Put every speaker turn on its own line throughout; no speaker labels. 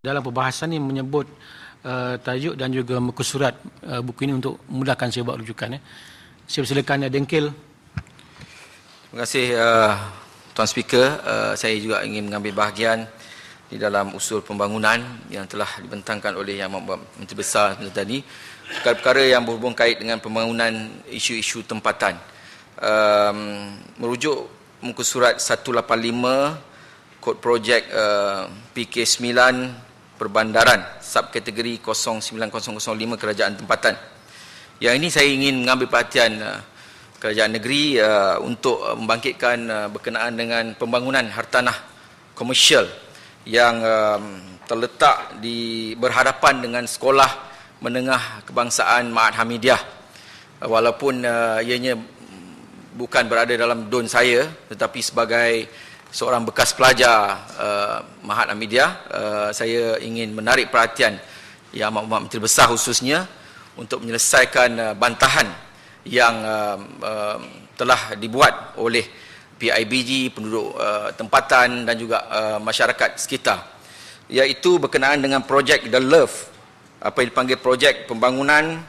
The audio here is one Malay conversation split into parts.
Dalam perbahasan ini menyebut tajuk dan juga muka surat buku ini untuk memudahkan saya buat rujukan. Saya persilakan Dengkil.
Terima kasih Tuan Speaker. Saya juga ingin mengambil bahagian di dalam usul pembangunan yang telah dibentangkan oleh Yang Amat Menteri Besar tadi. Perkara-perkara yang berhubung kait dengan pembangunan isu-isu tempatan. Merujuk muka surat 185 kod projek PK9 Perbandaran subkategori 09005 Kerajaan Tempatan. Yang ini saya ingin mengambil perhatian kerajaan negeri untuk membangkitkan berkenaan dengan pembangunan hartanah komersial yang terletak berhadapan dengan sekolah menengah kebangsaan Mahat Hamidiah. Walaupun ianya bukan berada dalam DUN saya, tetapi sebagai seorang bekas pelajar Mahat Hamidiah, saya ingin menarik perhatian Yang Amat Menteri Besar khususnya untuk menyelesaikan bantahan yang telah dibuat oleh PIBG, penduduk tempatan dan juga masyarakat sekitar, iaitu berkenaan dengan projek The Love, apa yang dipanggil projek pembangunan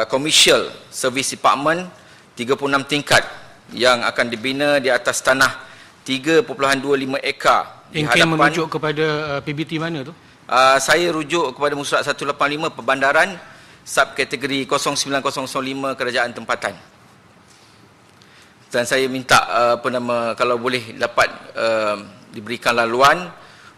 Commercial Service Department 36 tingkat yang akan dibina di atas tanah 3.25 ekar.
Dengkil merujuk kepada PBT mana tu?
Saya rujuk kepada muka surat 185 Perbandaran subkategori 09005 Kerajaan Tempatan. Dan saya minta kalau boleh dapat diberikan laluan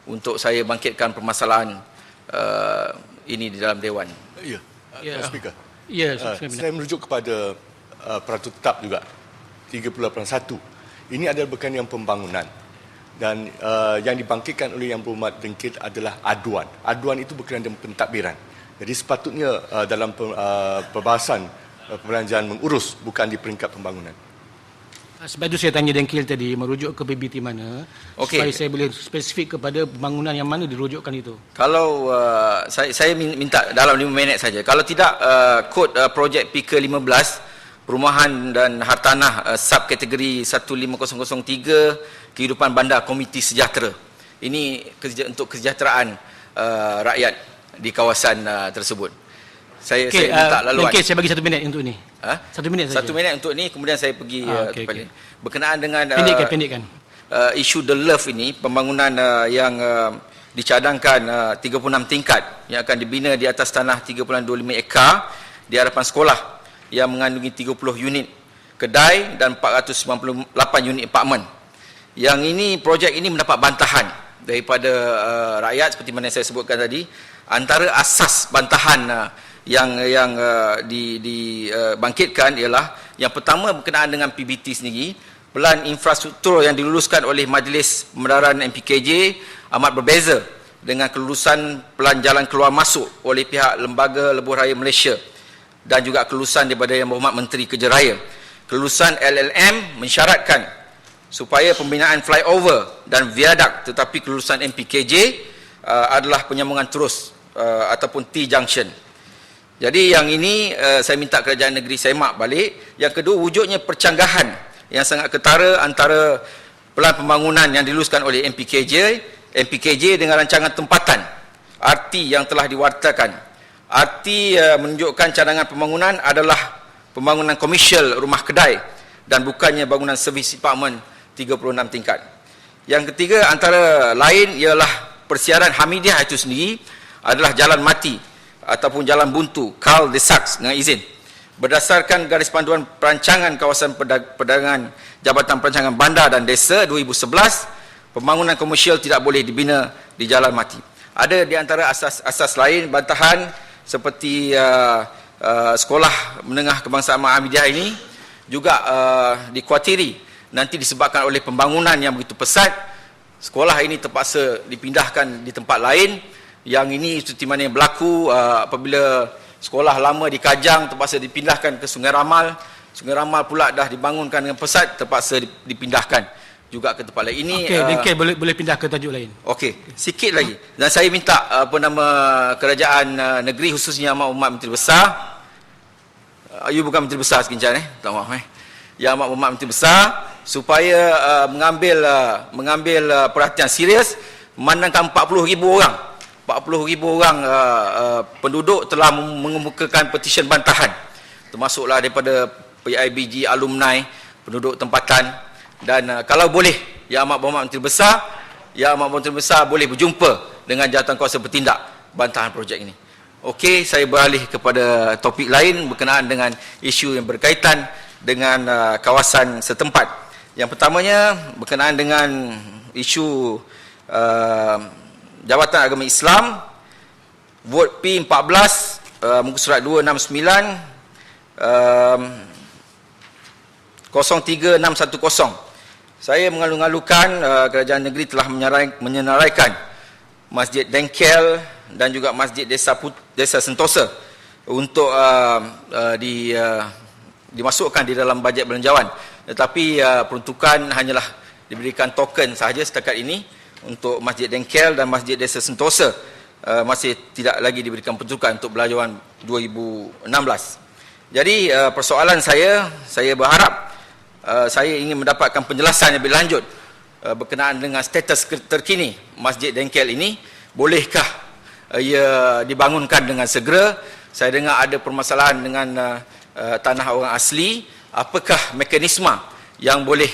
untuk saya bangkitkan permasalahan ini di dalam Dewan.
Ya, Speaker.
Ya,
saya merujuk kepada peraturan tetap juga 381. Ini adalah berkenaan pembangunan dan yang dibangkitkan oleh Yang Berhormat Dengkil adalah aduan. Aduan itu berkenaan dengan pentadbiran. Jadi sepatutnya dalam perbahasan perbelanjaan mengurus, bukan di peringkat pembangunan.
Sebab itu saya tanya Dengkil tadi, merujuk ke PBT mana, supaya saya boleh spesifik kepada pembangunan yang mana dirujukkan itu. Kalau
saya minta dalam 5 minit saja. Kalau tidak, kod projek PK15 Perumahan dan Hartanah subkategori 15003 Kehidupan Bandar Komiti Sejahtera. Ini untuk kesejahteraan rakyat di kawasan tersebut. Saya minta laluan.
Mungkin saya bagi 1 minit untuk ini. 1 minit saja.
1 minit untuk ini, kemudian saya pergi kepada berkenaan dengan
pendekkan.
Isu The Love ini, pembangunan yang dicadangkan 36 tingkat yang akan dibina di atas tanah 3.25 ekar di hadapan sekolah yang mengandungi 30 unit kedai dan 498 unit apartmen. Yang ini, projek ini mendapat bantahan daripada rakyat seperti mana saya sebutkan tadi. Antara asas bantahan yang dibangkitkan ialah yang pertama berkenaan dengan PBT sendiri. Pelan infrastruktur yang diluluskan oleh Majlis Pembenaran MPKJ amat berbeza dengan kelulusan pelan jalan keluar masuk oleh pihak Lembaga Lebuh Raya Malaysia dan juga kelulusan daripada Yang Berhormat Menteri Kerja Raya. Kelulusan LLM mensyaratkan supaya pembinaan flyover dan viadak, tetapi kelulusan MPKJ adalah penyambungan terus ataupun T-junction. Jadi yang ini saya minta kerajaan negeri semak balik. Yang kedua, wujudnya percanggahan yang sangat ketara antara pelan pembangunan yang diluluskan oleh MPKJ dengan rancangan tempatan RT yang telah diwartakan. Arti menunjukkan cadangan pembangunan adalah pembangunan komersial rumah kedai dan bukannya bangunan servis apartmen 36 tingkat. Yang ketiga antara lain ialah persiaran Hamidiah itu sendiri adalah jalan mati ataupun jalan buntu, cul-de-sac dengan izin. Berdasarkan garis panduan perancangan kawasan perdagangan Jabatan Perancangan Bandar dan Desa 2011, pembangunan komersial tidak boleh dibina di jalan mati. Ada di antara asas lain bantahan seperti sekolah menengah kebangsaan Mahat Hamidiah ini juga dikhawatiri nanti disebabkan oleh pembangunan yang begitu pesat, sekolah ini terpaksa dipindahkan di tempat lain. Yang ini seperti mana yang berlaku apabila sekolah lama di Kajang terpaksa dipindahkan ke Sungai Ramal. Sungai Ramal pula dah dibangunkan dengan pesat, terpaksa dipindahkan juga ke tempat lain. Ini
Dengkil boleh pindah ke tajuk lain.
Okey, sikit lagi. Dan saya minta kerajaan negeri khususnya Yang Amat Menteri Besar. You bukan Menteri Besar sekincang tak maaf Yang Amat Menteri Besar supaya mengambil perhatian serius memandangkan 40,000 orang 40,000 orang penduduk telah mengemukakan petisyen bantahan, termasuklah daripada PIBG, alumni, penduduk tempatan. Dan kalau boleh, Yang Amat Berhormat Menteri Besar, Yang Amat Berhormat Menteri Besar boleh berjumpa dengan jawatankuasa bertindak bantahan projek ini. Okey, saya beralih kepada topik lain berkenaan dengan isu yang berkaitan dengan kawasan setempat. Yang pertamanya berkenaan dengan isu Jabatan Agama Islam, Vot P14, muka surat 269 03610. Saya mengalu-alukan kerajaan negeri telah menyenaraikan Masjid Dengkel dan juga Masjid Desa Sentosa untuk dimasukkan di dalam bajet belanjawan. Tetapi peruntukan hanyalah diberikan token sahaja setakat ini untuk Masjid Dengkel dan Masjid Desa Sentosa. Masih tidak lagi diberikan peruntukan untuk belanjawan 2016. Jadi persoalan saya berharap saya ingin mendapatkan penjelasan yang lebih lanjut berkenaan dengan status terkini Masjid Dengkel ini. Bolehkah ia dibangunkan dengan segera? Saya dengar ada permasalahan dengan tanah orang asli. Apakah mekanisme yang boleh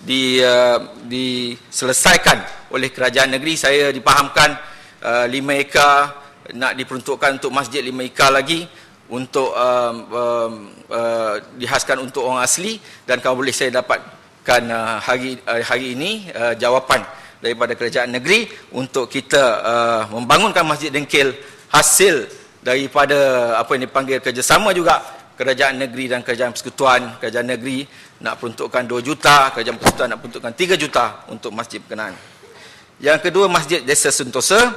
diselesaikan oleh kerajaan negeri? Saya dipahamkan 5 ekar nak diperuntukkan untuk masjid, 5 ekar lagi untuk dihaskan untuk orang asli. Dan kalau boleh saya dapatkan hari ini jawapan daripada kerajaan negeri untuk kita membangunkan Masjid Dengkel hasil daripada apa yang dipanggil kerjasama juga kerajaan negeri dan kerajaan persekutuan. Kerajaan negeri nak peruntukkan 2 juta, kerajaan persekutuan nak peruntukkan 3 juta untuk masjid berkenaan. Yang kedua, Masjid Desa Sentosa.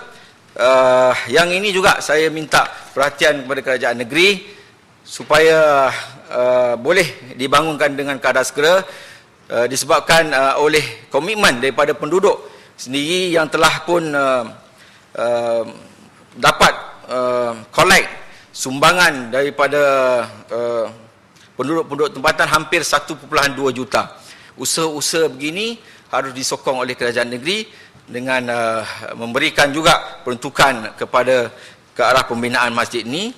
Yang ini juga saya minta perhatian kepada kerajaan negeri supaya boleh dibangunkan dengan kadar segera, disebabkan oleh komitmen daripada penduduk sendiri yang telah pun dapat collect sumbangan daripada penduduk-penduduk tempatan hampir 1.2 juta. Usaha-usaha begini harus disokong oleh kerajaan negeri dengan memberikan juga peruntukan kepada ke arah pembinaan masjid ini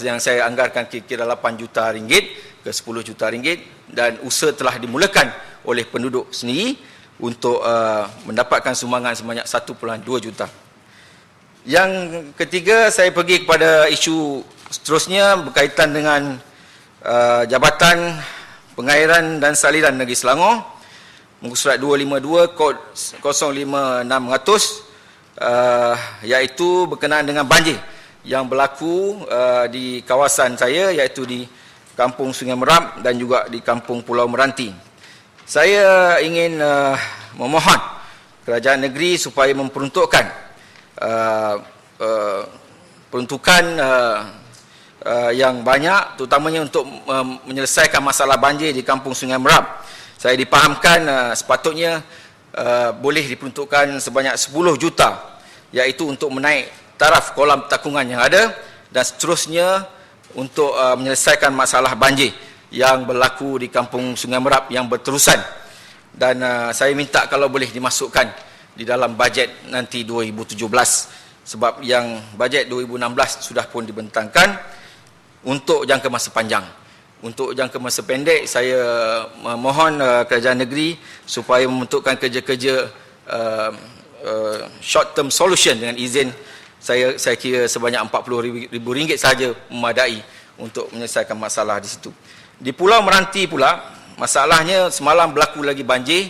yang saya anggarkan kira-kira 8 juta ringgit ke 10 juta ringgit, dan usaha telah dimulakan oleh penduduk sendiri untuk mendapatkan sumbangan sebanyak 1.2 juta. Yang ketiga, saya pergi kepada isu seterusnya berkaitan dengan Jabatan Pengairan dan Saliran Negeri Selangor, muka surat 252 kod 05600, iaitu berkenaan dengan banjir yang berlaku di kawasan saya, iaitu di Kampung Sungai Merap dan juga di Kampung Pulau Meranti. Saya ingin memohon kerajaan negeri supaya memperuntukkan peruntukan yang banyak, terutamanya untuk menyelesaikan masalah banjir di Kampung Sungai Merap. Saya dipahamkan sepatutnya boleh diperuntukkan sebanyak 10 juta, iaitu untuk menaik taraf kolam takungan yang ada, dan seterusnya untuk menyelesaikan masalah banjir yang berlaku di Kampung Sungai Merap yang berterusan. Dan saya minta kalau boleh dimasukkan di dalam bajet nanti 2017, sebab yang bajet 2016 sudah pun dibentangkan untuk jangka masa panjang. Untuk jangka masa pendek, saya mohon kerajaan negeri supaya membentukkan kerja-kerja short term solution dengan izin saya kira sebanyak RM40,000 sahaja memadai untuk menyelesaikan masalah di situ. Di Pulau Meranti pula, masalahnya semalam berlaku lagi banjir.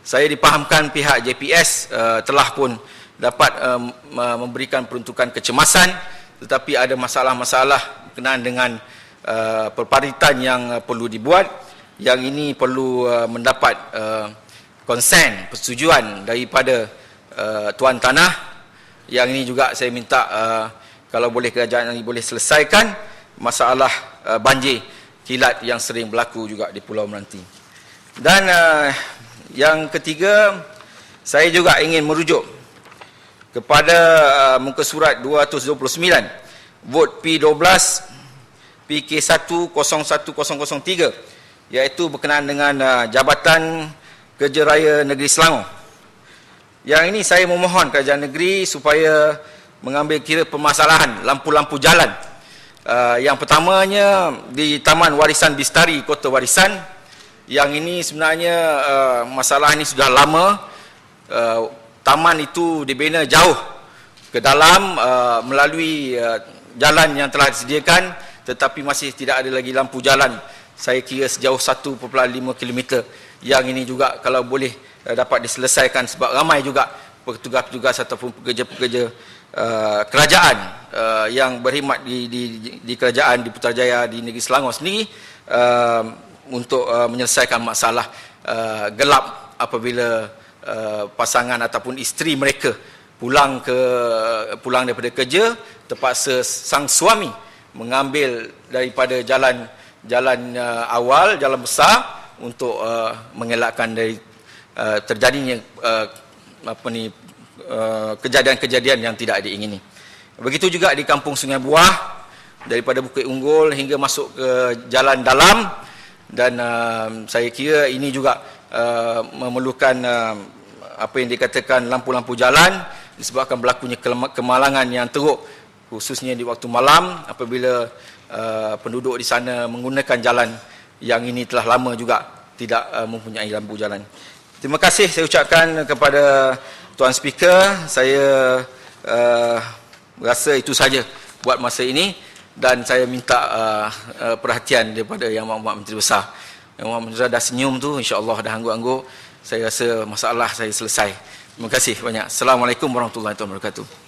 Saya dipahamkan pihak JPS telah pun dapat memberikan peruntukan kecemasan, tetapi ada masalah-masalah berkenaan dengan perparitan yang perlu dibuat. Yang ini perlu mendapat konsen, persetujuan daripada tuan tanah. Yang ini juga saya minta kalau boleh kerajaan ini boleh selesaikan masalah banjir kilat yang sering berlaku juga di Pulau Meranti. Dan yang ketiga, saya juga ingin merujuk kepada muka surat 229 Vot P12 PK1010003, iaitu berkenaan dengan Jabatan Kerja Raya Negeri Selangor. Yang ini saya memohon kerajaan negeri supaya mengambil kira permasalahan lampu-lampu jalan. Yang pertamanya di Taman Warisan Bistari Kota Warisan. Yang ini sebenarnya masalah ini sudah lama. Taman itu dibina jauh ke dalam melalui jalan yang telah disediakan, tetapi masih tidak ada lagi lampu jalan. Saya kira sejauh 1.5 km. Yang ini juga kalau boleh dapat diselesaikan, sebab ramai juga petugas-petugas ataupun pekerja-pekerja kerajaan yang berkhidmat di kerajaan di Putrajaya, di negeri Selangor sendiri, untuk menyelesaikan masalah gelap apabila pasangan ataupun isteri mereka pulang daripada kerja, terpaksa sang suami mengambil daripada jalan awal, jalan besar, untuk mengelakkan dari terjadinya kejadian-kejadian yang tidak diingini. Begitu juga di Kampung Sungai Buah, daripada Bukit Unggul hingga masuk ke jalan dalam, dan saya kira ini juga memerlukan apa yang dikatakan lampu-lampu jalan, disebabkan berlakunya kemalangan yang teruk, khususnya di waktu malam apabila penduduk di sana menggunakan jalan yang ini telah lama juga tidak mempunyai lampu jalan. Terima kasih saya ucapkan kepada Tuan Speaker. Saya rasa itu saja buat masa ini, dan saya minta perhatian daripada Yang Amat Menteri Besar. Yang Amat Menteri Besar dah senyum tu, insya-Allah dah angguk-angguk. Saya rasa masalah saya selesai. Terima kasih banyak. Assalamualaikum warahmatullahi wabarakatuh.